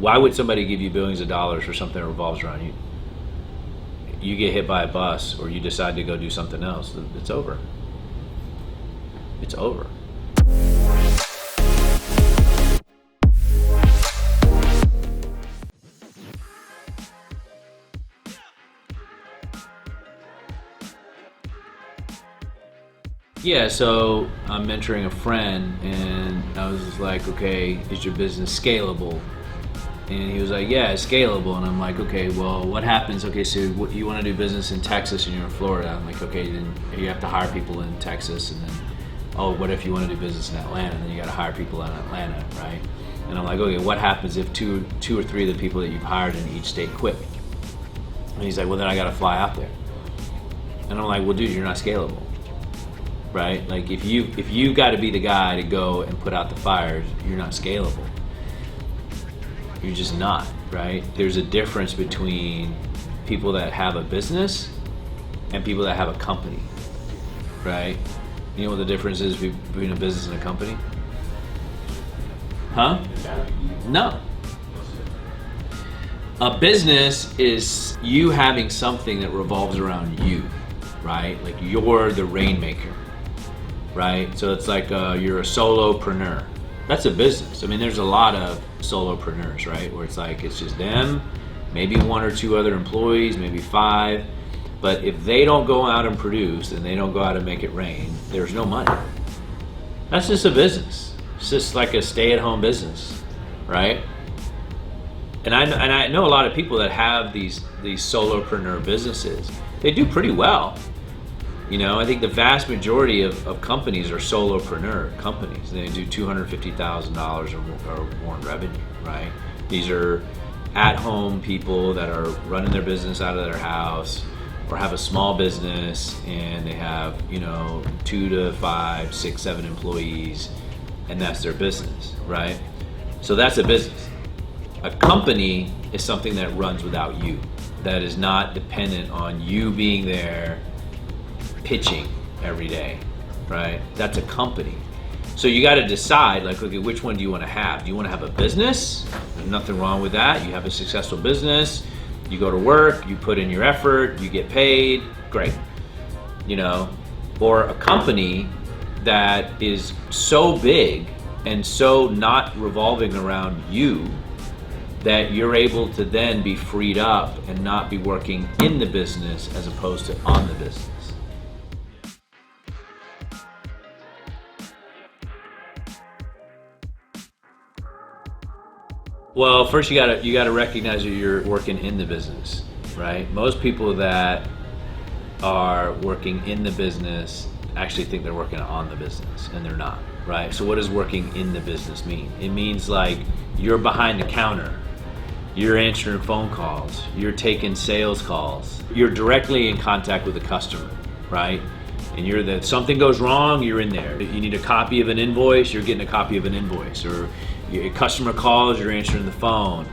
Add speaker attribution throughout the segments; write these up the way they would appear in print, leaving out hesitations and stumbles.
Speaker 1: Why would somebody give you billions of dollars for something that revolves around you? You get hit by a bus or you decide to go do something else, it's over. It's over. Yeah, so I'm mentoring a friend and I was just like, okay, is your business scalable? And he was like, yeah, it's scalable. And I'm like, okay, well, what happens? Okay, so what, you want to do business in Texas and you're in Florida. I'm like, okay, then you have to hire people in Texas. And then, oh, what if you want to do business in Atlanta? And then you got to hire people in Atlanta, right? And I'm like, okay, what happens if two or three of the people that you've hired in each state quit? And he's like, well, then I got to fly out there. And I'm like, well, dude, you're not scalable. Right? Like if you got to be the guy to go and put out the fires, you're not scalable. You're just not, right? There's a difference between people that have a business and people that have a company, right? You know what the difference is between a business and a company? Huh? No. A business is you having something that revolves around you, right? Like you're the rainmaker. Right? So it's like you're a solopreneur. That's a business. I mean, there's a lot of solopreneurs, right? Where it's like, it's just them, maybe one or two other employees, maybe five. But if they don't go out and produce and they don't go out and make it rain, there's no money. That's just a business. It's just like a stay-at-home business, right? And I know a lot of people that have these solopreneur businesses. They do pretty well. You know, I think the vast majority of companies are solopreneur companies. They do $250,000 or more in revenue, right? These are at-home people that are running their business out of their house or have a small business and they have, 2 to 5, 6, 7 employees, and that's their business, right? So that's a business. A company is something that runs without you, that is not dependent on you being there pitching every day, right? That's a company. So you got to decide, like, okay, which one do you want to have? Do you want to have a business? There's nothing wrong with that. You have a successful business, you go to work, you put in your effort, you get paid, great. Or a company that is so big and so not revolving around you that you're able to then be freed up and not be working in the business as opposed to on the business. Well, first you gotta recognize that you're working in the business, right? Most people that are working in the business actually think they're working on the business, and they're not, right? So what does working in the business mean? It means like you're behind the counter, you're answering phone calls, you're taking sales calls, you're directly in contact with the customer, right? And something goes wrong, you're in there. You need a copy of an invoice, you're getting a copy of an invoice, or your customer calls, you're answering the phone.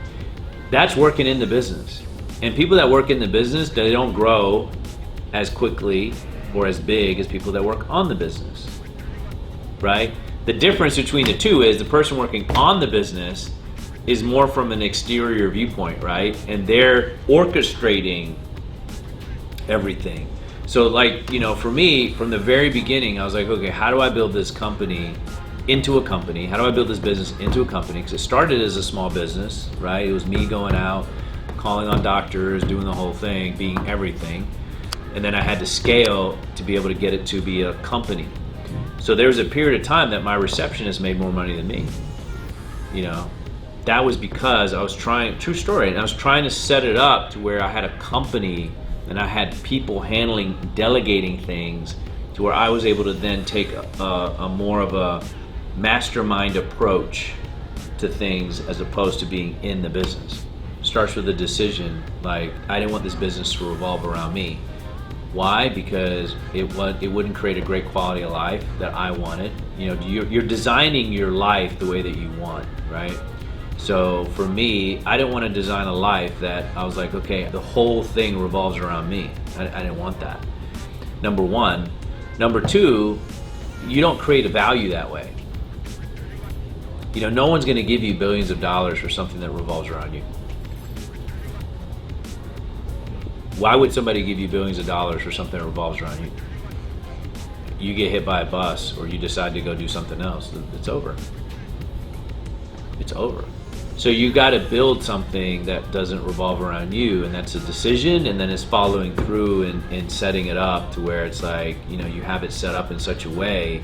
Speaker 1: That's working in the business. And people that work in the business, they don't grow as quickly or as big as people that work on the business, right? The difference between the two is the person working on the business is more from an exterior viewpoint, right? And they're orchestrating everything. So for me, from the very beginning, I was like, okay, how do I build this company into a company? How do I build this business into a company? Because it started as a small business, right? It was me going out, calling on doctors, doing the whole thing, being everything. And then I had to scale to be able to get it to be a company. So there was a period of time that my receptionist made more money than me. That was because I was trying, true story, and I was trying to set it up to where I had a company and I had people delegating things to where I was able to then take a more of a mastermind approach to things as opposed to being in the business. Starts with a decision, like I didn't want this business to revolve around me. Why? Because it wouldn't create a great quality of life that I wanted. You're designing your life the way that you want, right? So for me, I didn't want to design a life that I was like, okay, the whole thing revolves around me. I didn't want that. Number one. Number two, you don't create a value that way. No one's going to give you billions of dollars for something that revolves around you. Why would somebody give you billions of dollars for something that revolves around you? You get hit by a bus or you decide to go do something else, it's over. It's over. So you got to build something that doesn't revolve around you, and that's a decision, and then it's following through and setting it up to where it's like, you have it set up in such a way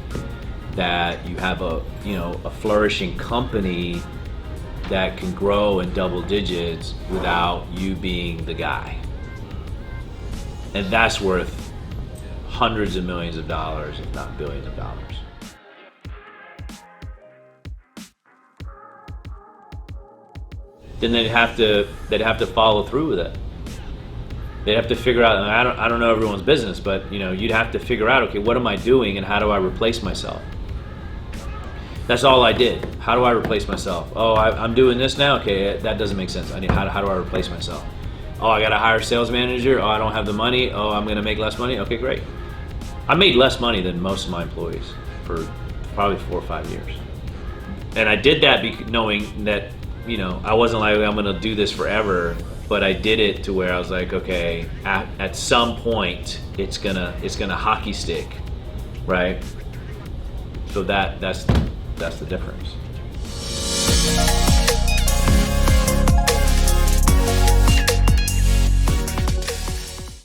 Speaker 1: that you have a flourishing company that can grow in double digits without you being the guy. And that's worth hundreds of millions of dollars, if not billions of dollars. Then they'd have to follow through with it. They'd have to figure out, and I don't know everyone's business, but you'd have to figure out, okay, what am I doing and how do I replace myself? That's all I did. How do I replace myself? Oh, I'm doing this now? Okay, that doesn't make sense. How do I replace myself? Oh, I gotta hire a sales manager? Oh, I don't have the money? Oh, I'm gonna make less money? Okay, great. I made less money than most of my employees for probably 4 or 5 years. And I did that knowing that I wasn't like, I'm gonna do this forever, but I did it to where I was like, okay, at some point it's gonna hockey stick, right? So that's the difference.